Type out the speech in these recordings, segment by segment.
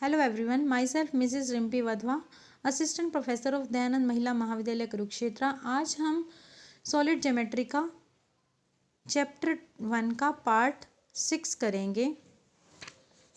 Hello everyone, myself Mrs Rimpy Wadhwa, assistant professor of Dayanand Mahila Mahavidyalaya Kurukshetra. आज हम solid geometry का chapter 1 का पार्ट 6 करेंगे।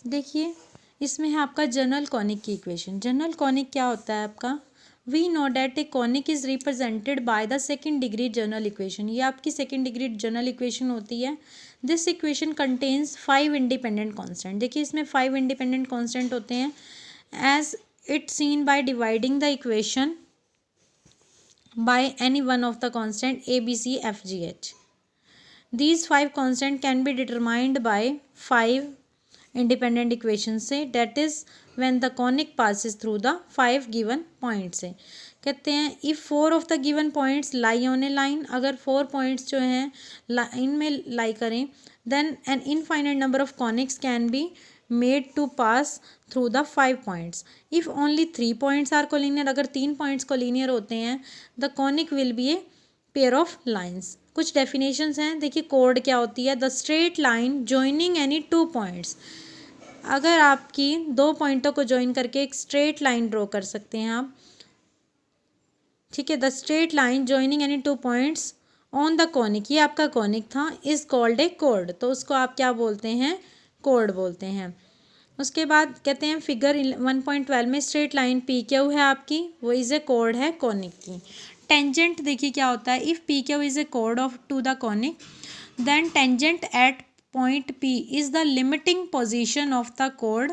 देखिए, इसमें है आपका जनरल कॉनिक की इक्वेशन। जनरल कॉनिक क्या होता है आपका? We know that a conic is represented by the second degree general equation. ये आपकी सेकेंड डिग्री जनरल इक्वेशन होती है। This equation contains 5 independent constant. देखिए, इसमें 5 इंडिपेंडेंट कांस्टेंट होते हैं as it seen by dividing the equation by any one of the constant a b c f g h. These 5 constant can be determined by 5 independent equations से, that is when the conic passes through the 5 given points से। कहते हैं if 4 of the given points lie on a line, अगर 4 points जो हैं line में लाई करें, then an infinite number of conics can be made to pass through the 5 points. If only 3 points are collinear, अगर 3 points collinear होते हैं, the conic will be a pair of lines. कुछ definitions हैं। देखिए, code क्या होती है? The straight line joining any 2 points। अगर आपकी 2 पॉइंटों को ज्वाइन करके एक स्ट्रेट लाइन ड्रॉ कर सकते हैं आप, ठीक है। The straight line joining any 2 points on the conic, ये आपका कॉनिक था, इज कॉल्ड ए कोड। तो उसको आप क्या बोलते हैं? कोड बोलते हैं। उसके बाद कहते हैं फिगर 1.12 में स्ट्रेट लाइन पी क्यू है आपकी, वो इज ए कोड है कॉनिक की। टेंजेंट देखिए क्या होता है? If P Q is a code of to the conic, then tangent at point P is the limiting position of the कोड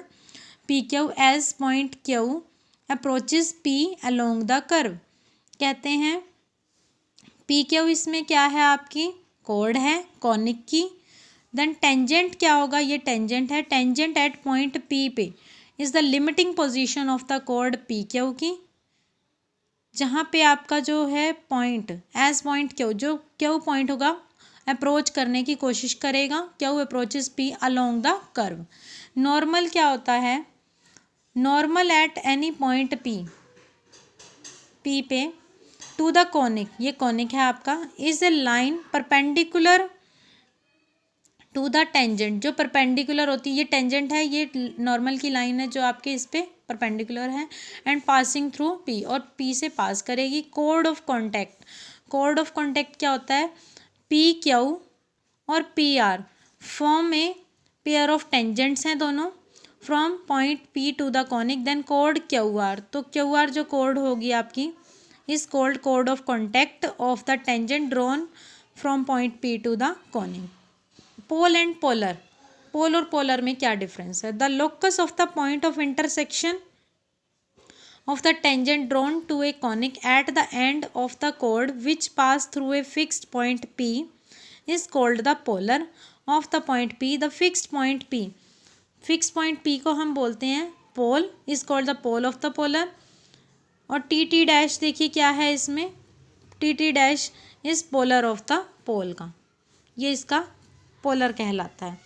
P Q as point Q approaches P along the curve. कहते हैं P Q इसमें क्या है? आपकी code है conic की। Then tangent क्या होगा? ये टेंजेंट है। टेंजेंट एट पॉइंट पी पे is the limiting position of the कोड पी क्यू की, जहाँ पे आपका जो है पॉइंट एज पॉइंट क्यू, जो क्यू पॉइंट होगा अप्रोच करने की कोशिश करेगा, Q approaches P along the curve. Normal क्या होता है? Normal at any point P पे टू द कॉनिक, ये कॉनिक है आपका, is a line perpendicular to the tangent, जो परपेंडिकुलर होती है। ये टेंजेंट है, ये नॉर्मल की लाइन है जो आपके इस पे परपेंडिकुलर है, एंड पासिंग थ्रू पी, और पी से पास करेगी। Code of contact, code of contact क्या होता है? पी क्यू और P R form a pair of tangents हैं दोनों, from point P to the conic, then code Q R. तो क्यू आर जो कोड होगी आपकी is called code of contact of the tangent drawn from point P to the conic. Pole and polar, पोल और polar में क्या difference है? The locus of the point of intersection of the tangent drawn to a conic at the end of the chord which pass through a fixed point P is called the polar of the point P. The fixed point P, fixed point P को हम बोलते हैं pole, is called the pole of the polar। और T dash देखिए क्या है इसमें? T dash is polar of the pole का, ये इसका पोलर कहलाता है।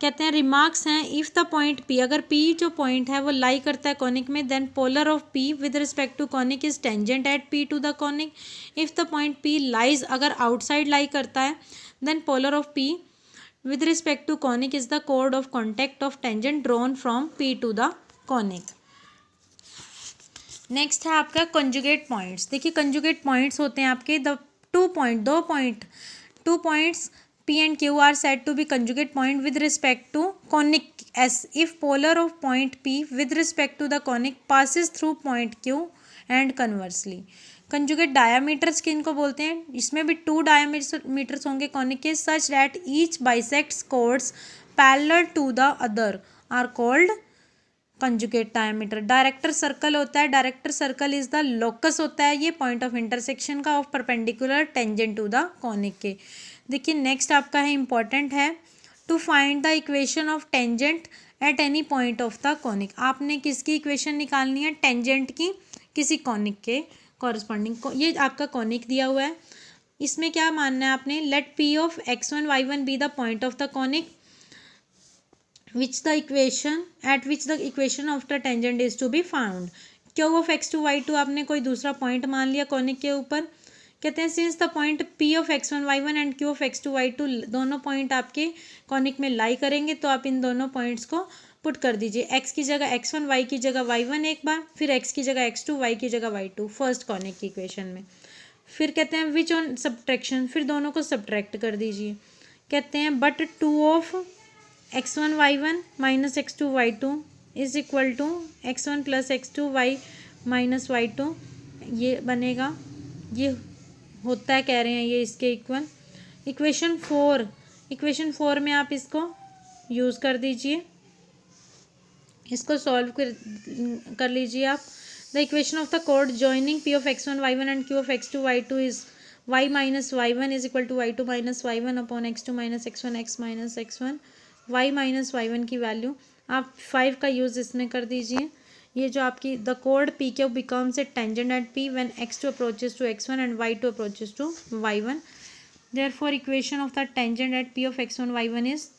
कहते हैं रिमार्क्स हैं, इफ़ द पॉइंट पी, अगर पी जो पॉइंट है वो लाई करता है कॉनिक में, then polar of P with respect to conic is tangent at P to the conic. If the point P lies, अगर आउटसाइड लाई करता है, then polar of P with respect to conic is the कोड of contact of tangent drawn from P to the conic. Next है आपका conjugate points. देखिए, conjugate points होते हैं आपके दो points P and Q are said to be conjugate point with respect to conic S if polar of point P with respect to the conic passes through point Q and conversely। conjugate diameters किनको बोलते हैं? इसमें भी 2 diameters होंगे conic के, such that each bisects chords parallel to the other are called conjugate diameter। Director circle होता है, director circle is the locus होता है, ये पॉइंट ऑफ इंटरसेक्शन का of perpendicular tangent to the conic के। देखिए, नेक्स्ट आपका है इंपॉर्टेंट है, to find the equation of tangent at any point of the conic. आपने किसकी इक्वेशन निकालनी है? टेंजेंट की, किसी कॉनिक के कॉरस्पॉन्डिंग। ये आपका कॉनिक दिया हुआ है, इसमें क्या मानना है आपने? Let P of x1 y1 be the point of the conic at which the equation of the tangent is to be found। q of x2 y2 आपने कोई दूसरा पॉइंट मान लिया कॉनिक के ऊपर। कहते हैं since the point p of x1 y1 and q of x2 y2 दोनों पॉइंट आपके कॉनिक में लाई करेंगे, तो आप इन दोनों पॉइंट्स को पुट कर दीजिए, x की जगह x1, y की जगह y1 एक बार, फिर x की जगह x2, y की जगह y2 फर्स्ट कॉनिक की इक्वेशन में। फिर कहते हैं विच ऑन सब्ट्रैक्शन, फिर दोनों को सब्ट्रैक्ट कर दीजिए। कहते हैं but 2 of x1 y1 minus x2 y2 is equal to x1 plus x2 y minus y2, ये बनेगा, ये होता है कह रहे हैं ये इसके इक्वल। इक्वेशन फोर में आप इसको यूज़ कर दीजिए, इसको सॉल्व कर लीजिए आप। द इक्वेशन ऑफ द कोड joining p of x1 y1 and q of x2 y2 is y minus y1 is equal to y2 minus y1 upon x2 minus x1 x minus x1, y minus y1 की value आप 5 का use इसमें कर दीजिए। ये जो आपकी the कोड P Q becomes a tangent at P when x2 approaches to x1 and y2 approaches to y1। Therefore equation of the tangent at p of x1 y1 is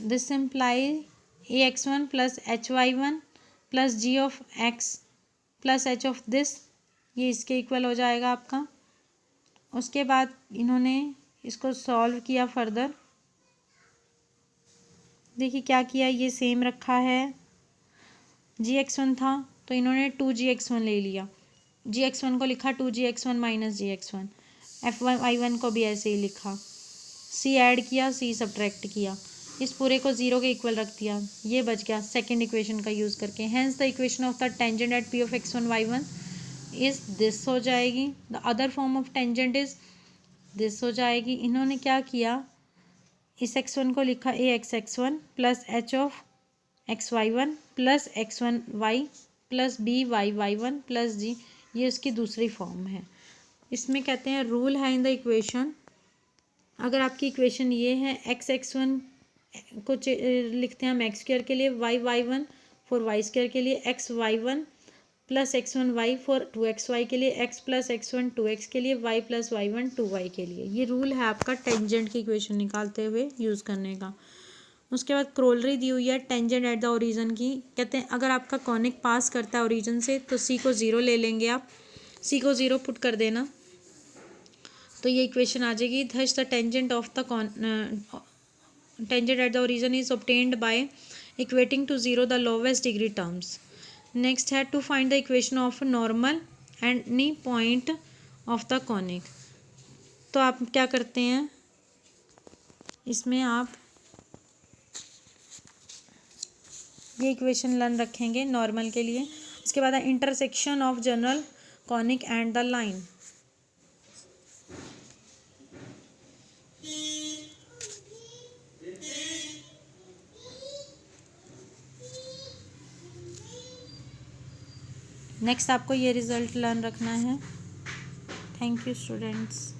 this imply ax1 plus hy1 plus g of x plus h of this, ये इसके equal हो जाएगा आपका। उसके बाद इन्होंने इसको solve किया फर्दर, देखिए क्या किया, ये सेम रखा है, gx1 था तो इन्होंने 2gx1 ले लिया, gx1 को लिखा 2gx1 माइनस gx1, fy1 को भी ऐसे ही लिखा, c ऐड किया, c सब्ट्रैक्ट किया, इस पूरे को जीरो के इक्वल रख दिया, ये बच गया सेकेंड इक्वेशन का यूज़ करके। Hence the equation of the tangent at P of x1 y1 is this हो जाएगी, the other form of tangent is this हो जाएगी। इन्होंने क्या किया, इस x1 को लिखा a x x1 plus h of xy1 plus x1y plus b y1 plus g, ये उसकी दूसरी फॉर्म है। इसमें कहते हैं रूल है इन द इक्वेशन, अगर आपकी इक्वेशन ये है x1 को लिखते हैं हम एक्स स्क्वायर के लिए, y1 फॉर वाई स्क्वायर के लिए, xy1 plus x1y for 2xy के लिए, x प्लस x1 2x के लिए, y प्लस y1 2y के लिए। ये रूल है आपका टेंजेंट की इक्वेशन निकालते हुए यूज़ करने का। उसके बाद क्रोलरी दी हुई है टेंजेंट एट द ओरिजिन की, कहते हैं अगर आपका कॉनिक पास करता है ओरिजिन से तो c को 0 ले लेंगे आप, c को 0 पुट कर देना तो ये इक्वेशन आ जाएगी। Thus the tangent of the tangent at the origin is obtained by equating to 0 the lowest degree terms. Next है to find the equation of normal and any point of the conic। तो आप क्या करते हैं, इसमें आप ये equation learn रखेंगे नॉर्मल के लिए। उसके बाद intersection of general conic and the line. Next आपको ये रिजल्ट लर्न रखना है। Thank you students.